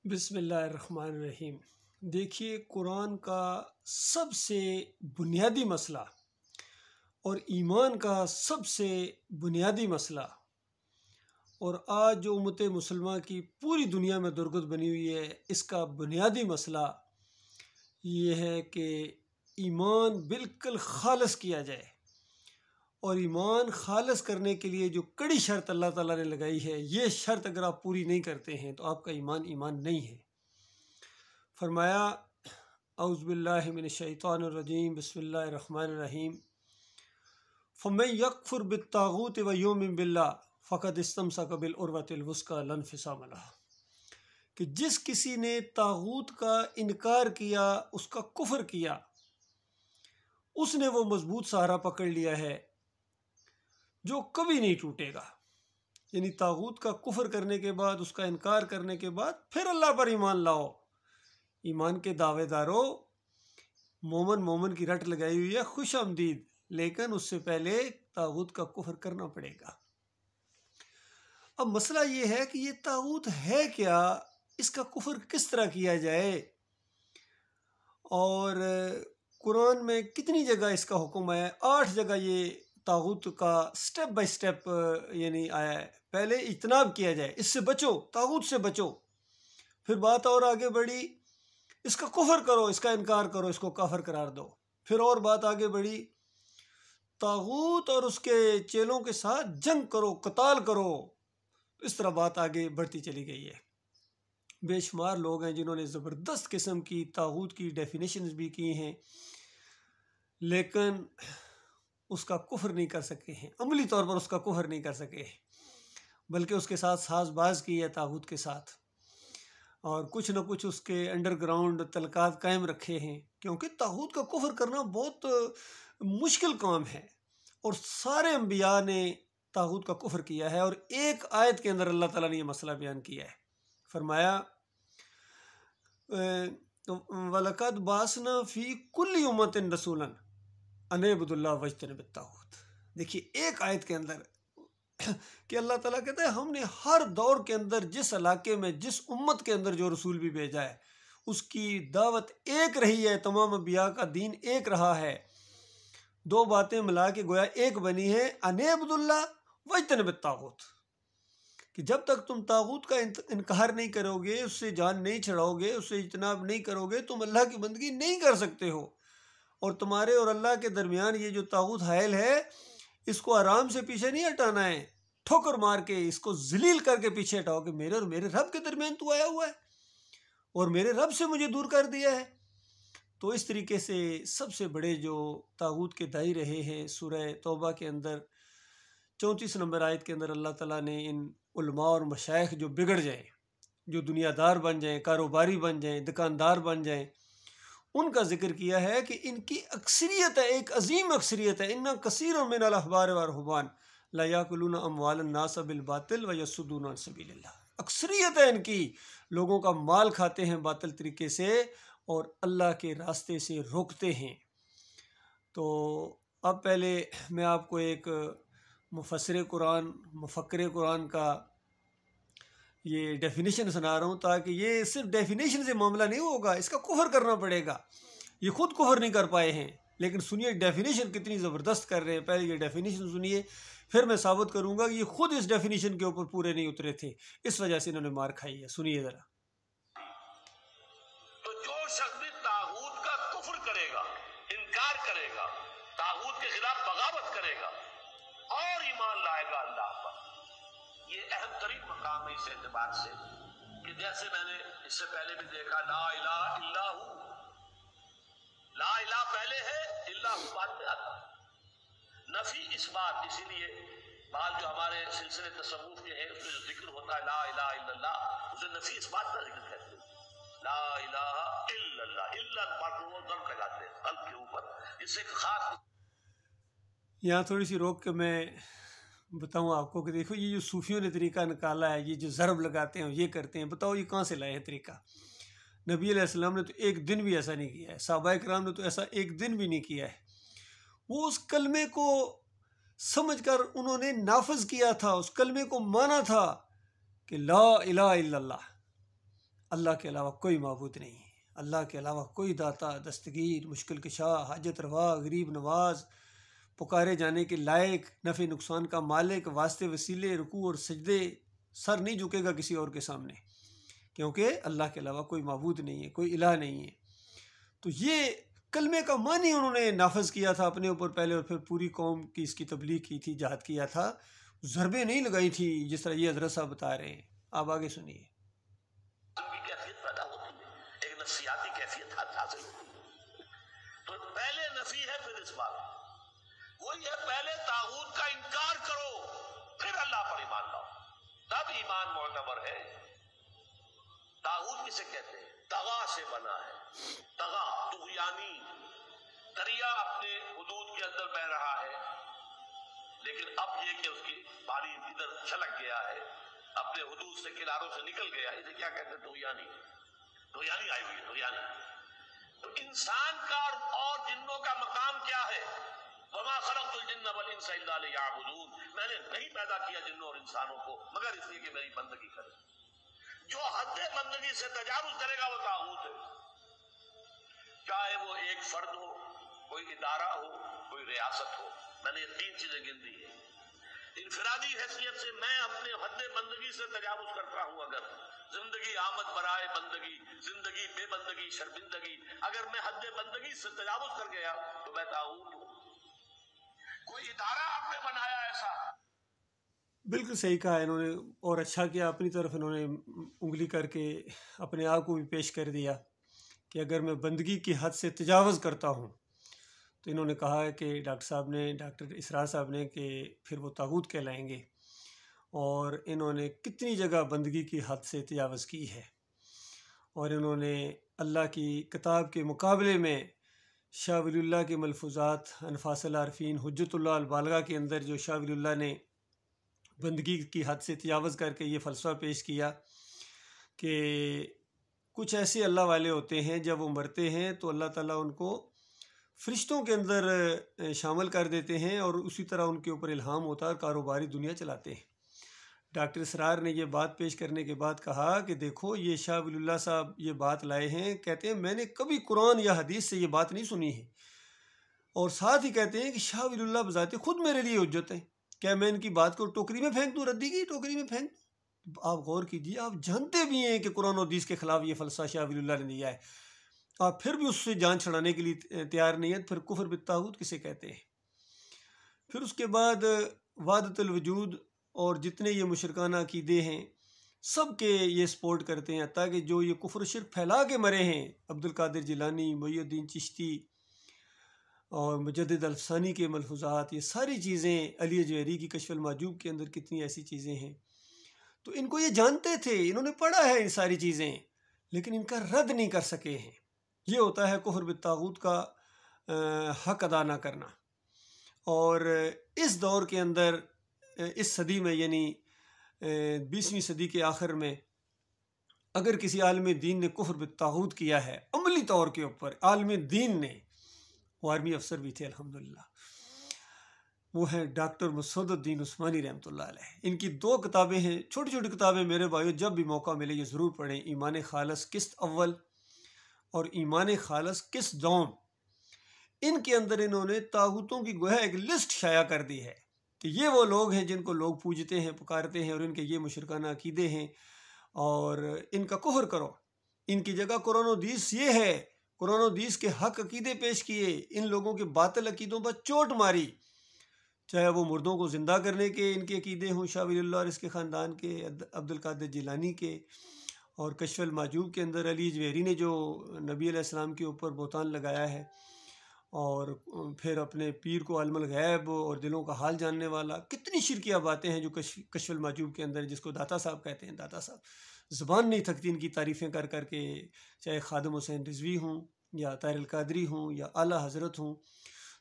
बिस्मिल्लाहिर्रहमानिर्रहीम। देखिए, कुरान का सबसे बुनियादी मसला और ईमान का सबसे बुनियादी मसला, और आज जो उम्मत मुसलमान की पूरी दुनिया में दुर्गत बनी हुई है, इसका बुनियादी मसला ये है कि ईमान बिल्कुल खालिस किया जाए। और ईमान खालिस करने के लिए जो कड़ी शर्त अल्लाह ताला ने लगाई है, ये शर्त अगर आप पूरी नहीं करते हैं तो आपका ईमान ईमान नहीं है। फरमाया औज़ुबिल्लाहि मिनश्शैतानिर्रजीम बिस्मिल्लाहिर्रहमानिर्रहीम फमन यकफुर बित्तागूत व युमिन बिल्लाह फ़क़द इस्तमसक बिल उर्वतिल वुस्का ला इंफ़िसाम लहा। कि जिस किसी ने तागूत का इनकार किया, उसका कुफ्र किया, उसने वो मजबूत सहारा पकड़ लिया है जो कभी नहीं टूटेगा। यानी तागूत का कुफ्र करने के बाद, उसका इनकार करने के बाद फिर अल्लाह पर ईमान लाओ। ईमान के दावेदारों, मोमन की रट लगाई हुई है, खुश आमदीद, लेकिन उससे पहले तागूत का कुफ्र करना पड़ेगा। अब मसला ये है कि ये तागूत है क्या, इसका कुफ्र किस तरह किया जाए, और कुरान में कितनी जगह इसका हुक्म है। 8 जगह ये तागूत का स्टेप बाय स्टेप यानी आया है। पहले इज्तनाब किया जाए, इससे बचो, तागूत से बचो। फिर बात और आगे बढ़ी, इसका कुफ्र करो, इसका इनकार करो, इसको काफिर करार दो। फिर और बात आगे बढ़ी, तागूत और उसके चेलों के साथ जंग करो, कताल करो। इस तरह बात आगे बढ़ती चली गई है। बेशुमार लोग हैं जिन्होंने ज़बरदस्त किस्म की तागूत की डेफिनेशंस भी की हैं, लेकिन उसका कुफ्र नहीं कर सके हैं, अमली तौर पर उसका कुफ्र नहीं कर सके, बल्कि उसके साथ साजबाज की है तागूत के साथ, और कुछ न कुछ उसके अंडरग्राउंड तलकात कायम रखे हैं। क्योंकि तागूत का कुफ्र करना बहुत मुश्किल काम है, और सारे अम्बिया ने तागूत का कुफ्र किया है। और एक आयत के अंदर अल्लाह ताला ने यह मसला बयान किया है। फरमाया वलक़द बासना फ़ी कुल्ली उम्मतिन रसूलन अन इब्दुल्लाह वज्तनिबुत तागूत। देखिए, एक आयत के अंदर कि अल्लाह ताला कहता है, हमने हर दौर के अंदर, जिस इलाके में, जिस उम्मत के अंदर जो रसूल भी भेजा है, उसकी दावत एक रही है, तमाम अम्बिया का दीन एक रहा है। 2 बातें मिला के गोया एक बनी है, अन इब्दुल्लाह वज्तनिबुत तागूत। कि जब तक तुम तागूत का इनकार नहीं करोगे, उससे जान नहीं छड़ाओगे, उससे इज्तनाब नहीं करोगे, तुम अल्लाह की बंदगी नहीं कर सकते हो। और तुम्हारे और अल्लाह के दरमियान ये जो तागूत हायल है, इसको आराम से पीछे नहीं हटाना है, ठोकर मार के इसको जलील करके पीछे हटाओ कि मेरे और मेरे रब के दरमियान तू आया हुआ है और मेरे रब से मुझे दूर कर दिया है। तो इस तरीके से सबसे बड़े जो तागूत के दाई रहे हैं, सूरह तौबा के अंदर 34 नंबर आयत के अंदर अल्लाह ताला ने इन उलमा और मशाइख जो बिगड़ जाएं, जो दुनियादार बन जाएं, कारोबारी बन जाएं, दुकानदार बन जाएं, उनका जिक्र किया है कि इनकी अक्सरियत है, एक अजीम अक्सरियत है। इन्ना कसीर मिनल अहबार व रुहबान ला याकुलूना अमवालन नास बिल बातिल व यसूद्दूना अन सबीलिल्लाह। अक्सरियत है इनकी, लोगों का माल खाते हैं बातिल तरीके से और अल्लाह के रास्ते से रोकते हैं। तो अब पहले मैं आपको एक मुफस्सिर कुरान, मुफक्किर कुरान का ये डेफिनेशन सुना रहा हूँ, ताकि ये सिर्फ डेफिनेशन से मामला नहीं होगा, इसका कुफ्र करना पड़ेगा। ये खुद कुफ्र नहीं कर पाए हैं, लेकिन सुनिए डेफिनेशन कितनी ज़बरदस्त कर रहे हैं। पहले ये डेफिनेशन सुनिए, फिर मैं साबित करूँगा कि ये खुद इस डेफिनेशन के ऊपर पूरे नहीं उतरे थे, इस वजह से इन्होंने मार खाई है। सुनिए ज़रा। तो जो शख्स भी तागूत का कुफ्र करेगा, इनकार करेगा, तागूत के खिलाफ बगावत करेगा और ईमान लाएगा अल्लाह पर, ये अहम तरीन मकाम है इस एतबार से कि जैसे मैंने इससे पहले भी देखा, ला इलाहा इल्लल्लाहु, ला इलाहा पहले है, इल्लाहु बाद में आता है। नफी इस बात, इसीलिए बात जो हमारे सिलसिले तसव्वुफ के हैं उसमें जो जिक्र होता है ला इलाहा इल्लल्लाह, उसे नफी इस बात का जिक्र कहते हैं। ला इलाहा इल्लल्लाह, इल्ला पार्ट वो दम लगाते हैं कल्ब के ऊपर, इससे खास। यहाँ थोड़ी सी रोक के मैं बताऊँ आपको कि देखो, ये जो सूफियों ने तरीका निकाला है, ये जो ज़रब लगाते हैं, ये करते हैं, बताओ ये कहाँ से लाए हैं तरीका। नबी अलैहिस्सलाम ने तो एक दिन भी ऐसा नहीं किया है, सहाबाए किराम ने तो ऐसा एक दिन भी नहीं किया है। वो उस कलमे को समझकर उन्होंने नाफज किया था, उस कलमे को माना था कि ला इलाहा इल्लल्लाह। अल्लाह के अलावा कोई माबूद नहीं है, अल्लाह के अलावा कोई दाता, दस्तगीर, मुश्किल कशा, हाजत रवा, गरीब नवाज, पुकारे जाने के लायक, नफ़े नुकसान का मालिक, वास्ते वसीले, रुकू और सजदे, सर नहीं झुकेगा किसी और के सामने, क्योंकि अल्लाह के अलावा कोई माबूद नहीं है, कोई इलाह नहीं है। तो ये कलमे का मानी उन्होंने नाफज किया था अपने ऊपर पहले, और फिर पूरी कौम की इसकी तबलीग की थी, जहाद किया था, ज़रबे नहीं लगाई थी जिस तरह ये हज़रत साहब बता रहे हैं। आप आगे सुनिए। कैफियत पैदा होती है, एक नफ्सियाती कैफियत हासिल होती है। तो पहले नफी है, फिर इस बात वही है, पहले तागूत का इनकार करो, फिर अल्लाह पर ईमान लाओ, तब ईमान मोतबर है। तागूत किसे कहते हैं? तगा से बना है, तगा तुगयानी, दरिया अपने हुदूद के अंदर बह रहा है, लेकिन अब ये कि उसकी पानी इधर छलक गया है, अपने हुदूद से किनारों से निकल गया, इसे क्या कहते हैं? तुगयानी, तुगयानी आई हुई है, तुगयानी। तो इंसान का और जिन्नों का मकाम क्या है? वमा खलक़तुल जिन्न वल इंसा इल्ला लियअबुदून, मैंने नहीं पैदा किया जिन्नों और इंसानों को मगर इसलिए कि मेरी बंदगी करें। जो हद बंदगी से तजावुज करेगा वो तागूत है, चाहे वो एक फर्द हो, कोई इदारा हो, कोई रियासत हो। मैंने ये 3 चीजें गिन दी है। इनफिरादी हैसियत से मैं अपने हद बंदगी से तजावुज करता हूं, अगर जिंदगी आमद बराए बंदगी, जिंदगी बेबंदगी शर्मिंदगी, अगर मैं हद बंदगी से तजावुज कर गया तो मैं तागूत हूं। कोई इदारा आपने बनाया ऐसा? बिल्कुल सही कहा इन्होंने, और अच्छा किया, अपनी तरफ इन्होंने उंगली करके अपने आप को भी पेश कर दिया कि अगर मैं बंदगी की हद से तजावज़ करता हूँ, तो इन्होंने कहा है कि डॉक्टर साहब ने, डॉक्टर इसरार साहब ने, कि फिर वो तागूत कहलाएंगे। और इन्होंने कितनी जगह बंदगी की हद से तजावज़ की है, और इन्होंने अल्लाह की किताब के मुकाबले में शाह वलीउल्लाह के मलफूज़ात अनफासल आरफीन हुज्जतुल्लाह अल बालिगा के अंदर जो शाह वलीउल्लाह ने बंदगी की हद से तजावज़ करके ये फ़लसफ़ा पेश किया कि कुछ ऐसे अल्लाह वाले होते हैं, जब वो मरते हैं तो अल्लाह ताला उनको फ़रिश्तों के अंदर शामिल कर देते हैं, और उसी तरह उनके ऊपर इल्हाम होता है और कारोबारी दुनिया चलाते हैं। डॉक्टर इसरार ने ये बात पेश करने के बाद कहा कि देखो, ये शाह वलीउल्लाह साहब ये बात लाए हैं, कहते हैं मैंने कभी कुरान या हदीस से ये बात नहीं सुनी है, और साथ ही कहते हैं कि शाह वलीउल्लाह बज़ाते खुद मेरे लिए हुज्जत है, क्या मैं इनकी बात को टोकरी में फेंक दूँ, रद्दी की टोकरी में फेंक दूँ? आप गौर कीजिए, आप जानते भी हैं कि कुरान और हदीस के ख़िलाफ़ ये फ़लसफ़ा शाह वलीउल्लाह ने दिया है, आप फिर भी उससे जान छड़ाने के लिए तैयार नहीं है, फिर कुफ्र बित्तागूत किसे कहते हैं? फिर उसके बाद वादतुल वजूद और जितने ये मुशरकाना अक़ीदे हैं, सब के ये सपोर्ट करते हैं, ताकि जो ये कुफ्र शिर्क फैला के मरे हैं, अब्दुल कादिर जिलानी, मुईयुद्दीन चिश्ती और मुजद्दिद अल-अफ़सानी के मलफूज़ात, ये सारी चीज़ें, अली जवेरी की कश्फ़ुल माजूब के अंदर कितनी ऐसी चीज़ें हैं, तो इनको ये जानते थे, इन्होंने पढ़ा है ये सारी चीज़ें, लेकिन इनका रद्द नहीं कर सके हैं। ये होता है कुफ्र बित्तागूत का हक अदा ना करना। और इस दौर के अंदर, इस सदी में, यानी 20वीं सदी के आखिर में, अगर किसी आलिम दीन ने कुफ्र बित्तागूत किया है अमली तौर के ऊपर, आलिम दीन ने, वो आर्मी अफसर भी थे अल्हम्दुलिल्लाह, वो हैं डॉक्टर मसूदुद्दीन उस्मानी रहमतुल्लाह अलैह। इनकी 2 किताबें हैं, छोटी छोटी किताबें, मेरे भाइयों जब भी मौका मिले ये ज़रूर पढ़ें, ईमान खालस किस्त अव्वल और ईमान खालस किस्त दौम। इनके अंदर इन्होंने तागूतों की गोया एक लिस्ट शाया कर दी है कि ये वो लोग हैं जिनको लोग पूजते हैं, पुकारते हैं, और इनके ये मुशरकाना अक़ीदे हैं, और इनका कुफ्र करो। इनकी जगह कुरान और हदीस ये है, कुरान और हदीस के हक अक़ीदे पेश किए, इन लोगों के बातिल अक़ीदों पर चोट मारी, चाहे वो मुर्दों को ज़िंदा करने के इनके अक़ीदे हों, शाह वलीउल्लाह और इसके ख़ानदान के, अब्दुल कादिर जिलानी के, और कश्फ़ुल माजूब के अंदर अली जवेरी ने जो नबी अलैहिस्सलाम के ऊपर बोतान लगाया है, और फिर अपने पीर को अलमुल गैब और दिलों का हाल जानने वाला, कितनी शिरकिया बातें हैं जो कश्फ़ुल माजूब के अंदर, जिसको दाता साहब कहते हैं। दाता साहब ज़ुबान नहीं थकती इनकी तारीफ़ें कर कर के, चाहे ख़ादिम हुसैन रिज़वी हों, या ताहिर कादरी हों, या आला हज़रत हों।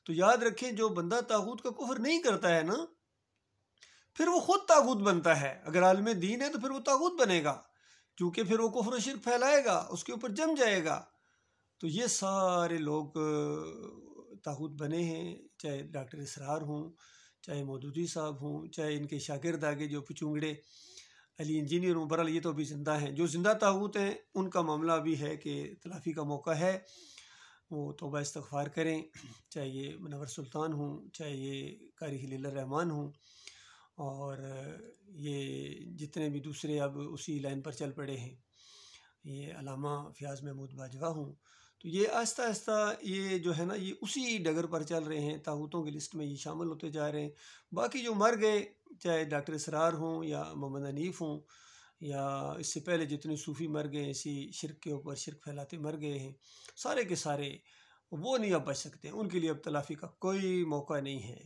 तो याद रखें, जो बंदा तागूत का कुफ्र नहीं करता है ना, फिर वो ख़ुद तागूत बनता है। अगर आलिम दीन है तो फिर वो तागूत बनेगा, क्योंकि फिर वो कुफ्र शिर्क फैलाएगा, उसके ऊपर जम जाएगा। तो ये सारे लोग तागूत बने हैं, चाहे डॉक्टर इसरार हों, चाहे मौदूदी साहब हों, चाहे इनके शागिर्द आगे जो पुचुंगड़े अली इंजीनियर हूँ, बहरहाल ये तो अभी ज़िंदा हैं। जो ज़िंदा ताऊत हैं उनका मामला अभी है कि तलाफ़ी का मौका है, वो तौबा इस्तग़फ़ार करें, चाहे ये मुनव्वर सुल्तान हूँ, चाहे ये कारी खलीलुर रहमान हूँ, और ये जितने भी दूसरे अब उसी लाइन पर चल पड़े हैं, ये अल्लामा फ़याज़ महमूद बाजवा हूँ, तो ये आहिस्ता आहिस्ता ये जो है ना ये उसी डगर पर चल रहे हैं, तागूतों की लिस्ट में ये शामिल होते जा रहे हैं। बाकी जो मर गए, चाहे डॉक्टर इसरार हों या मोहम्मद हनीफ़ हों, या इससे पहले जितने सूफ़ी मर गए इसी शिरक के ऊपर शिरक फैलाते मर गए हैं, सारे के सारे वो नहीं अब बच सकते, उनके लिए अब तलाफ़ी का कोई मौका नहीं है।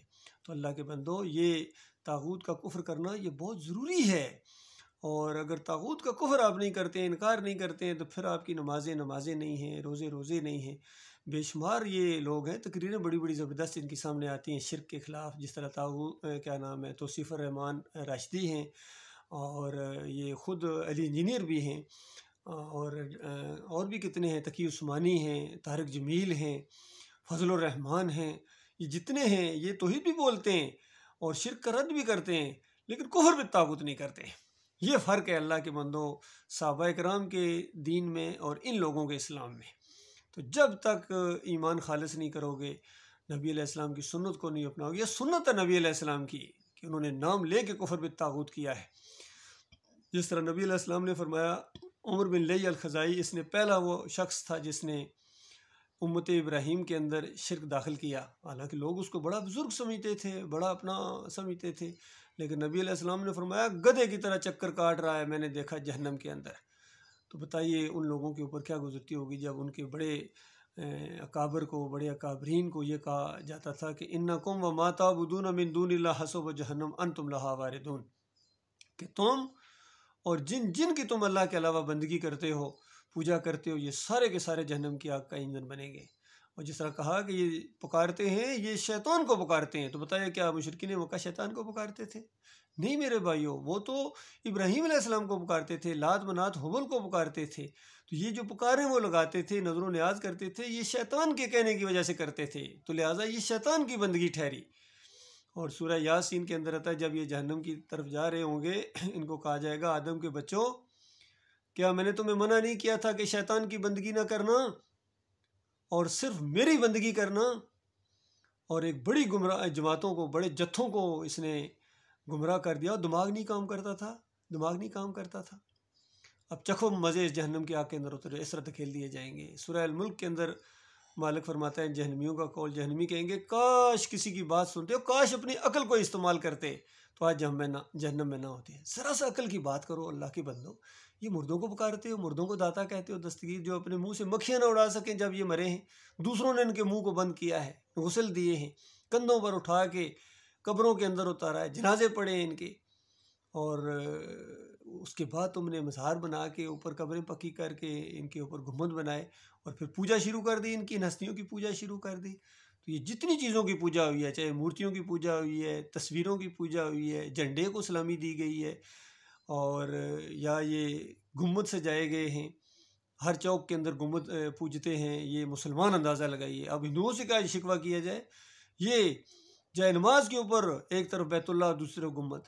तो अल्लाह के बंदो, ये तागूत का कुफ्र करना ये बहुत ज़रूरी है, और अगर तागूत का कुफ्र आप नहीं करते, इनकार नहीं करते हैं, तो फिर आपकी नमाज़ें नहीं हैं, रोज़े नहीं हैं। बेशुमार ये लोग हैं, तकरीरें बड़ी बड़ी ज़बरदस्त इनके सामने आती हैं शिरक के ख़िलाफ़, जिस तरह क्या नाम है, तौसीफ़ुर रहमान राशिदी हैं, और ये ख़ुद अली इंजीनियर भी हैं, और भी कितने हैं, तकी उस्मानी हैं, तारिक जमील हैं, फजलुर रहमान हैं, ये जितने हैं ये तौहीद भी बोलते हैं और शिरक का रद्द भी करते हैं, लेकिन कुफ्र भी तागूत नहीं करते। ये फ़र्क है अल्लाह के बंदो सहाबा इकराम के दीन में और इन लोगों के इस्लाम में। तो जब तक ईमान खालिस नहीं करोगे, नबी अलैहिस्सलाम की सुन्नत को नहीं अपनाओगे, यह सुन्नत है नबी अलैहिस्सलाम की कि उन्होंने नाम ले के कुफ्र बित तागूत किया है। जिस तरह नबी अलैहिस्सलाम ने फरमाया, उमर बिन लई अल-खज़ाई, इसने पहला वो शख्स था जिसने उम्मत इब्राहीम के अंदर शिरक दाखिल किया। हालांकि लोग उसको बड़ा बुजुर्ग समझते थे, बड़ा अपना समझते थे, लेकिन नबी अलैहिस्सलाम ने फरमाया गधे की तरह चक्कर काट रहा है, मैंने देखा जहन्नम के अंदर। तो बताइए उन लोगों के ऊपर क्या गुजरती होगी जब उनके बड़े अकाबर को, बड़े अकाबरीन को ये कहा जाता था कि इन्नकुम व मा ताबुदून मिन दूनिल्लाह हसब जहन्नम अंतुम लहा वारिदून, कि तुम और जिन जिन की तुम अल्लाह के अलावा बंदगी करते हो, पूजा करते हो, ये सारे के सारे जहन्नम की आग का ईंधन बनेंगे। और जिस तरह कहा कि ये पुकारते हैं, ये शैतान को पुकारते हैं, तो बताइए क्या मुशरिकीन मक्का शैतान को पुकारते थे? नहीं मेरे भाइयों, वो तो इब्राहीम अलैहिस्सलाम को पुकारते थे, लात मनात हुबल को पुकारते थे। तो ये जो पुकारें वो लगाते थे, नजर न्याज करते थे, ये शैतान के कहने की वजह से करते थे, तो लिहाजा ये शैतान की बंदगी ठहरी। और सूरह यासीन के अंदर आता है, जब ये जहन्नम की तरफ जा रहे होंगे, इनको कहा जाएगा आदम के बच्चों, क्या मैंने तुम्हें मना नहीं किया था कि शैतान की बंदगी ना करना और सिर्फ मेरी बंदगी करना? और एक बड़ी गुमराह जमातों को, बड़े जत्थों को इसने गुमराह कर दिया। दिमाग नहीं काम करता था, दिमाग नहीं काम करता था। अब चखो मज़े इस जहन्नम की आग के अंदर उतरे, इस तरह धकेल दिए जाएंगे। सूरह अल मुल्क के अंदर मालिक फरमाता है, जहन्नमियों का कौल, जहन्नमी कहेंगे काश किसी की बात सुनते हो, काश अपनी अकल को इस्तेमाल करते तो आज जहन्नम में ना होते। ज़रा सा अकल की बात करो अल्लाह के बंदो, ये मुर्दों को पुकारते हो, मुर्दों को दाता कहते हो, दस्तगीर जो अपने मुंह से मक्खियाँ ना उड़ा सकें जब ये मरे हैं। दूसरों ने इनके मुंह को बंद किया है, गुस्ल दिए हैं, कंधों पर उठा के कब्रों के अंदर उतारा है, जनाजे पड़े हैं इनके, और उसके बाद तुमने मज़ार बना के ऊपर कब्रें पक्की करके इनके ऊपर गुम्बद बनाए और फिर पूजा शुरू कर दी, इनकी हस्तियों की पूजा शुरू कर दी। तो ये जितनी चीज़ों की पूजा हुई है, चाहे मूर्तियों की पूजा हुई है, तस्वीरों की पूजा हुई है, झंडे को सलामी दी गई है, और या ये गुम्बद सजाए गए हैं, हर चौक के अंदर गुम्बद पूजते हैं, ये मुसलमान अंदाज़ा लगाइए। अब हिंदुओं से क्या शिकवा किया जाए, ये जाए नमाज के ऊपर एक तरफ बैतुल्लाह दूसरी तरफ गुम्बद,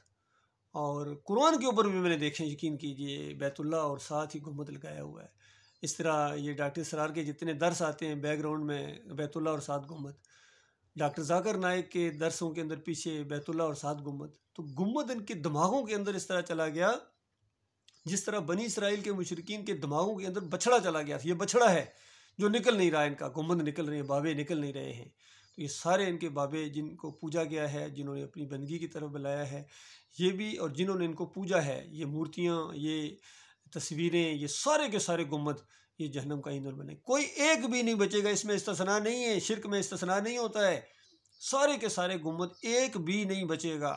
और कुरान के ऊपर भी मैंने देखे, यकीन कीजिए बैतुल्लाह और साथ ही गुम्बद लगाया हुआ है। इस तरह ये डॉक्टर सरार के जितने दर्स आते हैं, बैकग्राउंड में बैतुल्लाह और साथ गुम्बद, डॉक्टर जाकिर नाइक के दर्सों के अंदर पीछे बैतुल्लाह और साथ गुम्बद। तो गुम्बद इनके दिमागों के अंदर इस तरह चला गया जिस तरह बनी इसराइल के मुशरिकीन के दिमागों के अंदर बछड़ा चला गया था। ये बछड़ा है जो निकल नहीं रहा है, इनका गुम्बद निकल रहे हैं, बाबे निकल नहीं रहे हैं। तो ये सारे इनके बाबे जिनको पूजा गया है, जिन्होंने अपनी बंदगी की तरफ बुलाया है, ये भी, और जिन्होंने इनको पूजा है, ये मूर्तियाँ, ये तस्वीरें, ये सारे के सारे गुम्बद ये जहन्नम का ईंधन बने। कोई एक भी नहीं बचेगा, इसमें इस्तिस्ना नहीं है, शिरक में इस्तिस्ना नहीं होता है। सारे के सारे गुम्बद एक भी नहीं बचेगा,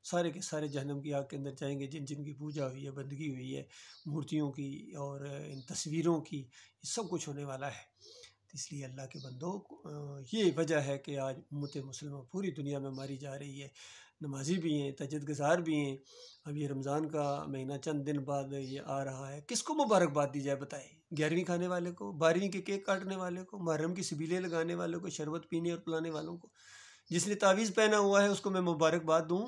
सारे के सारे जहन्नम की आग के अंदर जाएंगे। जिन जिन की पूजा हुई है, बंदगी हुई है, मूर्तियों की और इन तस्वीरों की, ये सब कुछ होने वाला है। तो इसलिए अल्लाह के बंदों, ये वजह है कि आज उम्मत मुसलमान पूरी दुनिया में मारी जा रही है। नमाजी भी हैं, तहज्जुद गुज़ार भी हैं। अब ये रमज़ान का महीना चंद दिन बाद ये आ रहा है, किसको मुबारकबाद दी जाए बताएं? 11वीं खाने वाले को, 12वीं के केक काटने वाले को, मुहर्रम की सबीलें लगाने वालों को, शरबत पीने और पिलाने वालों को? जिसने तावीज़ पहना हुआ है उसको मैं मुबारकबाद दूँ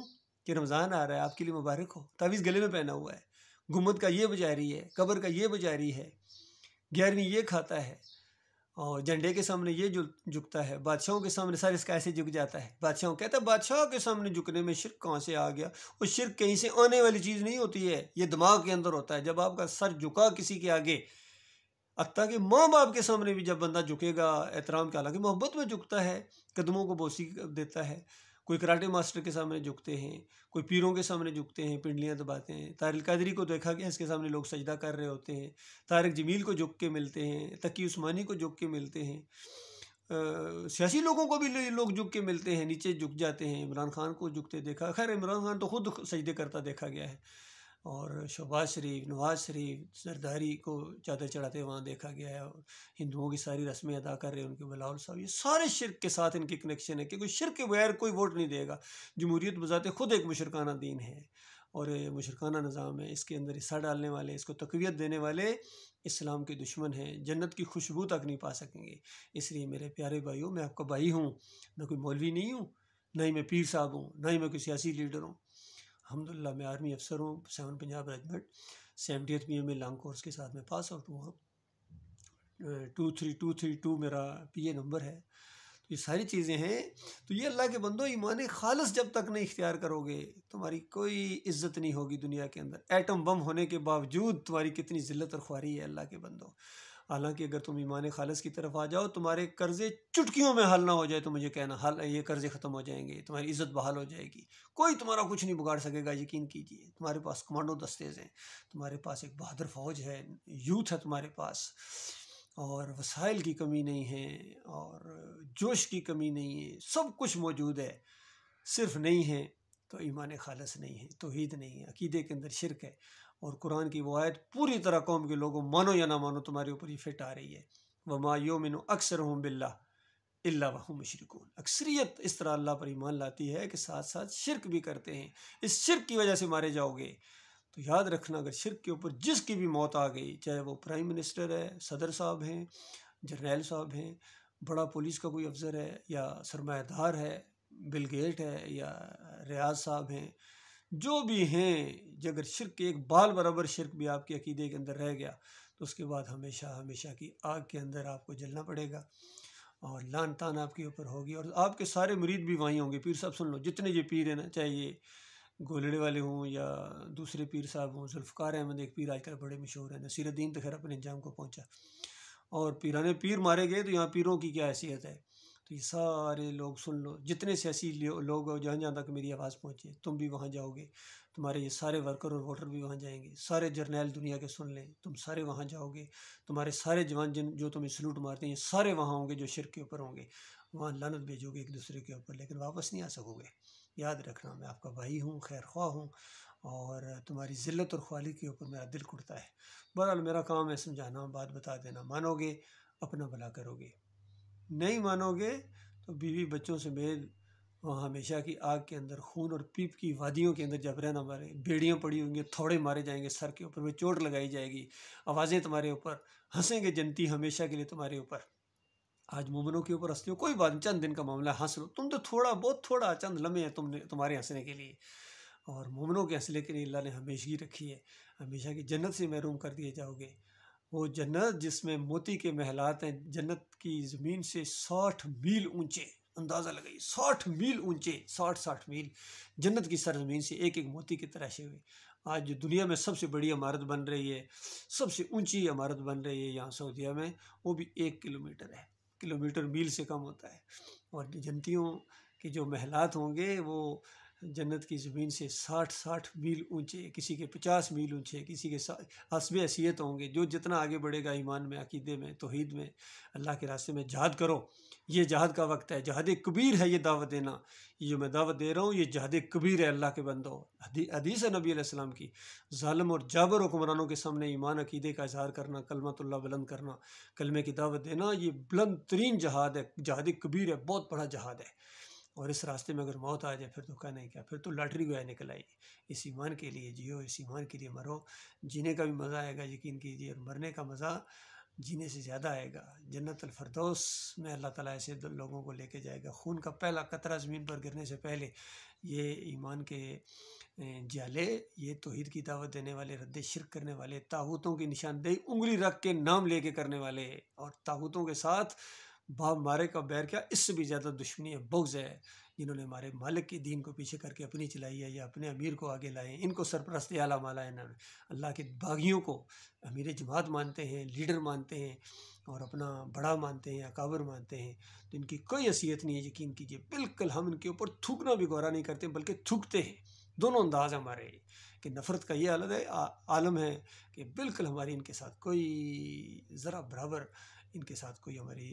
कि रमज़ान आ रहा है, आपके लिए मुबारक हो? तावीज़ गले में पहना हुआ है, गुम्बद का ये पुजारी है, कब्र का ये पुजारी है, 11वीं ये खाता है, और झंडे के सामने ये झुकता है, बादशाहों के सामने सर इसका ऐसे झुक जाता है। बादशाहों कहता है बादशाह के सामने झुकने में शिर्क कहाँ से आ गया? वो शिर्क कहीं से आने वाली चीज़ नहीं होती है, ये दिमाग के अंदर होता है। जब आपका सर झुका किसी के आगे, हत्ता कि माँ बाप के सामने भी जब बंदा झुकेगा एहतराम के, हालांकि मोहब्बत में झुकता है, कदमों को बोसी देता है। कोई कराटे मास्टर के सामने झुकते हैं, कोई पीरों के सामने झुकते हैं, पिंडलियाँ दबाते हैं। तारिक कादरी को देखा गया, इसके सामने लोग सजदा कर रहे होते हैं। तारिक जमील को झुक के मिलते हैं, तकी उस्मानी को झुक के मिलते हैं, सियासी लोगों को भी लोग झुक के मिलते हैं, नीचे झुक जाते हैं। इमरान खान को झुकते देखा, खैर इमरान खान तो खुद सजदे करता देखा गया है, और शहबाज शरीफ, नवाज शरीफ, जरदारी को चादर चढ़ाते वहाँ देखा गया है, और हिंदुओं की सारी रस्में अदा कर रहे हैं उनके बिलावल साहब। ये सारे शिर्क के साथ इनकी कनेक्शन है, क्योंकि शिर्क के बगैर कोई वोट नहीं देगा। जमहूरियत बजाते खुद एक मुशरकाना दीन है और मुशरकाना निज़ाम है। इसके अंदर हिस्सा डालने वाले, इसको तक़वियत देने वाले इस्लाम के दुश्मन हैं, जन्नत की खुशबू तक नहीं पा सकेंगे। इसलिए मेरे प्यारे भाइयों, मैं आपका भाई हूँ, मैं कोई मौलवी नहीं हूँ, ना ही मैं पीर साहब हूँ, ना ही मैं कोई सियासी लीडर हूँ। अल्हम्दुलिल्लाह मैं आर्मी अफसर हूँ, 7 Punjab regiment 70th PMA long course के साथ मैं पास आउट हुआ। 23232 मेरा PA नंबर है। तो ये सारी चीज़ें हैं। तो ये अल्लाह के बंदो, ईमान खालिस जब तक नहीं इख्तियार करोगे, तुम्हारी कोई इज्जत नहीं होगी दुनिया के अंदर। एटम बम होने के बावजूद तुम्हारी कितनी ज़िल्लत और ख्वारी है अल्लाह के बंदो। हालांकि अगर तुम ईमान खालिस की तरफ आ जाओ, तुम्हारे कर्जे चुटकियों में हल ना हो जाए तो मुझे कहना, हल ये कर्जे ख़त्म हो जाएंगे, तुम्हारी इज़्ज़त बहाल हो जाएगी, कोई तुम्हारा कुछ नहीं बिगाड़ सकेगा। यकीन कीजिए, तुम्हारे पास कमांडो दस्तेज हैं, तुम्हारे पास एक बहादुर फ़ौज है, यूथ है तुम्हारे पास, और वसाइल की कमी नहीं है, और जोश की कमी नहीं है, सब कुछ मौजूद है। सिर्फ नहीं है तो ईमान खालिस नहीं है, तौहीद नहीं है, अकीदे के अंदर शिरक है। और कुरान की वो आयत पूरी तरह कौम के लोगों, मानो या ना मानो, तुम्हारे ऊपर ही फिट आ रही है। वमा युमिनु अक्सरुहुम बिल्लाह इल्ला वहुम मुशरिकून। अक्सरियत इस तरह अल्लाह पर ईमान लाती है कि साथ साथ शिरक भी करते हैं। इस शिरक की वजह से मारे जाओगे। तो याद रखना, अगर शिरक के ऊपर जिसकी भी मौत आ गई, चाहे वो प्राइम मिनिस्टर है, सदर साहब हैं, जर्नैल साहब हैं, बड़ा पुलिस का कोई अफसर है, या सरमायादार है, बिल गेट है, या रियाज साहब हैं, जो भी हैं, जो अगर शिरक एक बाल बराबर शिरक भी आपके अकीदे के अंदर रह गया, तो उसके बाद हमेशा हमेशा की आग के अंदर आपको जलना पड़ेगा, और लान तान आपके ऊपर होगी, और आपके सारे मुरीद भी वहीं होंगे। पीर साहब सुन लो, जितने ये पीर हैं ना, चाहे ये गोलड़े वाले हों या दूसरे पीर साहब हों, जुल्फ़कार अहमद एक पीर आजकल बड़े मशहूर हैं, नसीरुद्दीन तो खैर अपने अंजाम को पहुँचा, और पीराने पीर मारे गए, तो यहाँ पीरों की क्या हैसियत है। तो ये सारे लोग सुन लो, जितने सियासी लोग हो, जहाँ जहाँ तक मेरी आवाज़ पहुँचे, तुम भी वहाँ जाओगे, तुम्हारे ये सारे वर्कर और वोटर भी वहाँ जाएंगे, सारे जर्नैल दुनिया के सुन लें, तुम सारे वहाँ जाओगे, तुम्हारे सारे जवान जो तुम्हें सलूट मारते हैं, ये सारे वहाँ होंगे जो शिरक के ऊपर होंगे, वहाँ लानत भेजोगे एक दूसरे के ऊपर, लेकिन वापस नहीं आ सकोगे। याद रखना, मैं आपका भाई हूँ, खैर ख्वाह हूँ, और तुम्हारी ज़िल्लत और ख्वाली के ऊपर मेरा दिल कुड़ता है। बहरहाल मेरा काम है समझाना, बात बता देना, मानोगे अपना भला करोगे, नहीं मानोगे तो बीवी बच्चों समेत वहाँ हमेशा की आग के अंदर, खून और पीप की वादियों के अंदर जब रहना, मारे बेड़ियाँ पड़ी होंगी, थोड़े मारे जाएंगे सर के ऊपर, वे चोट लगाई जाएगी, आवाज़ें तुम्हारे ऊपर, हंसेंगे जनती हमेशा के लिए तुम्हारे ऊपर। आज मोमिनों के ऊपर हंसते हो, कोई बात नहीं, चंद दिन का मामला, हंस लो, तुम तो थोड़ा बहुत, थोड़ा चंद लम्हे हैं तुम्हारे हंसने के लिए, और मोमिनों के हंसने के लिए अल्लाह ने हमेशगी रखी है। हमेशा की जन्नत से महरूम कर दिए जाओगे। वो जन्नत जिसमें मोती के महलात हैं, जन्नत की ज़मीन से 60 मील ऊंचे, अंदाज़ा लगाइए 60 मील ऊंचे, 60 मील जन्नत की सरजमीन से एक एक मोती के तराशे हुए। आज जो दुनिया में सबसे बड़ी इमारत बन रही है, सबसे ऊंची इमारत बन रही है यहाँ सऊदीया में, वो भी 1 किलोमीटर है, किलोमीटर मील से कम होता है। और जन्नतियों के जो महलात होंगे वो जन्नत की ज़मीन से 60 मील ऊंचे, किसी के 50 मील ऊंचे, किसी के हस्बे हैसियत होंगे। जो जितना आगे बढ़ेगा ईमान में, अकीदे में, तौहीद में, अल्लाह के रास्ते में जहाद करो। ये जहाद का वक्त है, जहाद कबीर है ये दावत देना। ये जो मैं दावत दे रहा हूँ, ये जहाद कबीर है अल्लाह के बंदो। हदीस है नबी अलैहिस्सलाम की, ज़ालिम और जाबर हुक्मरानों के सामने ईमान अकीदे का इजहार करना, कलमतुल्लाह बुलंद करना, कलमे की दावत देना, ये बुलंद तरीन जहाद है, जहाद कबीर है, बहुत बड़ा जहाद है। और इस रास्ते में अगर मौत आ जाए फिर तो कहना ही क्या, फिर तो लॉटरी गोया निकल आई। इस ईमान के लिए जियो, इस ईमान के लिए मरो। जीने का भी मज़ा आएगा यकीन कीजिए, और मरने का मज़ा जीने से ज़्यादा आएगा। जन्नतुल फिरदौस में अल्लाह ताला ऐसे लोगों को लेके जाएगा। खून का पहला कतरा ज़मीन पर गिरने से पहले ये ईमान के जाले, ये तौहीद की दावत देने वाले, रद्द शिर्क करने वाले, तागूतों की निशानदेही उंगली रख के नाम लेके करने वाले, और तागूतों के साथ बाप मारे का बैर क्या, इससे भी ज़्यादा दुश्मनी है, बुग़्ज़ है, जिन्होंने हमारे मालिक के दीन को पीछे करके अपनी चलाई है या अपने अमीर को आगे लाए, इनको सरपरस्त आला माला है। इन्होंने अल्लाह के बागियों को अमीर जमात मानते हैं, लीडर मानते हैं और अपना बड़ा मानते हैं, अकाबर मानते हैं। तो इनकी कोई हैसियत नहीं है, यकीन कीजिए। बिल्कुल हम इनके ऊपर थूकना भी गौरा नहीं करते, बल्कि थूकते हैं। दोनों अंदाज हमारे कि नफ़रत का ये आलम है कि बिल्कुल हमारी इनके साथ कोई ज़रा बराबर इनके साथ कोई हमारी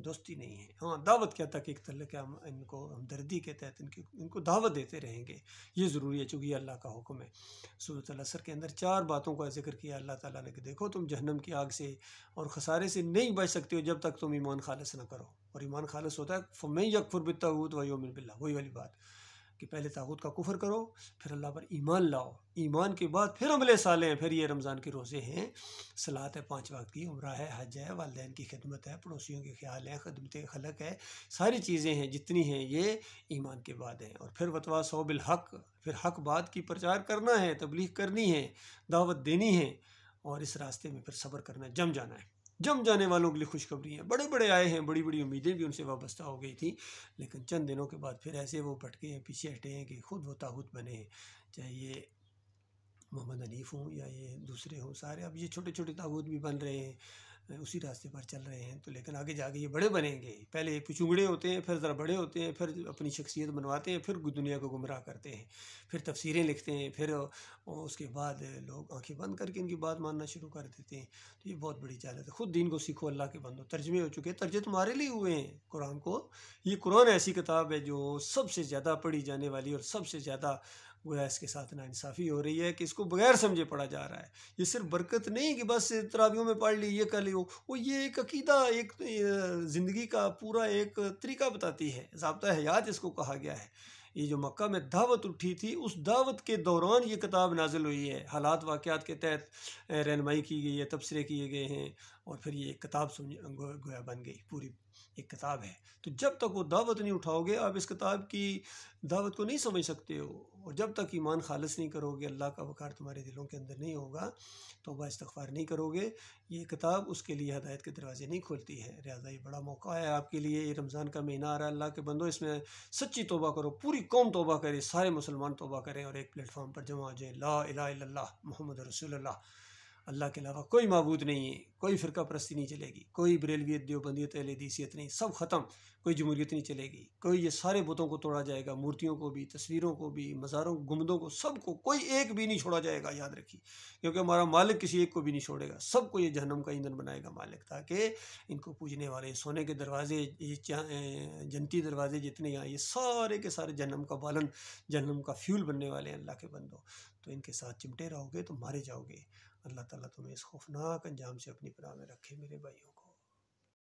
दोस्ती नहीं है। हाँ, दावत क्या तक एक तल्ले हम इनको हमदर्दी के तहत इनको दावत देते रहेंगे, ये ज़रूरी है, चूँकि अल्लाह का हुक्म है। सूरत अल-असर के अंदर 4 बातों का जिक्र किया अल्लाह ताला ने कि देखो तुम जहन्नम की आग से और खसारे से नहीं बच सकते हो जब तक तुम ईमान खालिस ना करो। और ईमान खालिस होता है फमन यकफुर बित्तागूत व युमिन बिल्लाह, वही वाली बात कि पहले तागूत का कुफर करो, फिर अल्लाह पर ईमान लाओ, ईमान के बाद फिर अमले साले हैं, फिर ये रमज़ान के रोज़े हैं, सलात है 5 वक्त की, उम्रा है, हज है, वालिदैन की खिदमत है, पड़ोसियों के ख्याल है, खिदमत खलक है, सारी चीज़ें हैं जितनी हैं ये ईमान के बाद हैं। और फिर वतवासौ बिल हक़, फिर हक़ बात की प्रचार करना है, तबलीग करनी है, दावत देनी है, और इस रास्ते में फिर सब्र करना है, जम जाना है। जम जाने वालों के लिए खुशखबरी है। बड़े बड़े आए हैं, बड़ी बड़ी उम्मीदें भी उनसे वाबस्ता हो गई थी, लेकिन चंद दिनों के बाद फिर ऐसे वो भटके हैं, पीछे हटे हैं कि खुद वो तागूत बने हैं। चाहे ये मोहम्मद हनीफ़ हों या ये दूसरे हों, सारे अब ये छोटे छोटे तागूत भी बन रहे हैं, उसी रास्ते पर चल रहे हैं। तो लेकिन आगे जाके ये बड़े बनेंगे। पहले पिचुंगड़े होते हैं, फिर ज़रा बड़े होते हैं, फिर अपनी शख्सियत बनवाते हैं, फिर दुनिया को गुमराह करते हैं, फिर तफसीरें लिखते हैं, फिर उसके बाद लोग आंखें बंद करके इनकी बात मानना शुरू कर देते हैं। तो ये बहुत बड़ी जालत है। ख़ुद दीन को सीखो, अल्लाह के बंदो। तर्जमे हो चुके हैं, तर्जे तुम्हारे लिए हुए हैं कुरान को। ये कुरान ऐसी किताब है जो सबसे ज़्यादा पढ़ी जाने वाली और सबसे ज़्यादा गोया इसके साथ नाइंसाफ़ी हो रही है कि इसको बगैर समझे पढ़ा जा रहा है। ये सिर्फ बरकत नहीं कि बस तरावियों में पढ़ ली, ये कर ली, वो ये एक अकीदा, एक ज़िंदगी का पूरा एक तरीका बताती है, ज़ाब्ता हयात इसको कहा गया है। ये जो मक्का में दावत उठी थी, उस दावत के दौरान ये किताब नाजिल हुई है। हालात वाक़यात के तहत रहनुमाई की गई है, तबसरे किए गए हैं, और फिर ये एक किताब गोया बन गई, पूरी एक किताब है। तो जब तक वो दावत नहीं उठाओगे, आप इस किताब की दावत को नहीं समझ सकते हो। और जब तक ईमान खालिस नहीं करोगे, अल्लाह का वक़ार तुम्हारे दिलों के अंदर नहीं होगा, तौबा इस्तग़फ़ार नहीं करोगे, ये किताब उसके लिए हदायत के दरवाज़े नहीं खोलती है। लिहाजा ये बड़ा मौका है आपके लिए। ये रमज़ान का महीना आ रहा है, अल्लाह के बंदो, इसमें सच्ची तौबा करो, पूरी कौम तौबा करे, सारे मुसलमान तौबा करें और एक प्लेटफॉर्म पर जमा हो जाए। ला इलाहा इल्लल्लाह मुहम्मद रसूलुल्लाह, अल्लाह के अलावा कोई माबूद नहीं है, कोई फ़िरका परस्ती नहीं चलेगी, कोई बरेलवियत, देवबंदियत, अहले हदीसियत नहीं, सब ख़त्म। कोई जमहूरियत नहीं चलेगी, कोई ये सारे बुतों को तोड़ा जाएगा, मूर्तियों को भी, तस्वीरों को भी, मज़ारों, गुंबदों को, सबको, कोई एक भी नहीं छोड़ा जाएगा, याद रखिए। क्योंकि हमारा मालिक किसी एक को भी नहीं छोड़ेगा, सबको ये जहन्नम का ईंधन बनाएगा मालिक, ताकि इनको पूजने वाले सोने के दरवाजे, ये जन्नती दरवाजे जितने यहाँ, ये सारे के सारे जहन्नम का बालन, जहन्नम का फ्यूल बनने वाले हैं अल्लाह के बंदो। तो इनके साथ चिमटे रहोगे तो मारे जाओगे। अल्लाह ताला तुम्हें इस खौफनाक अंजाम से अपनी पनाह में रखे मेरे भाइयों को।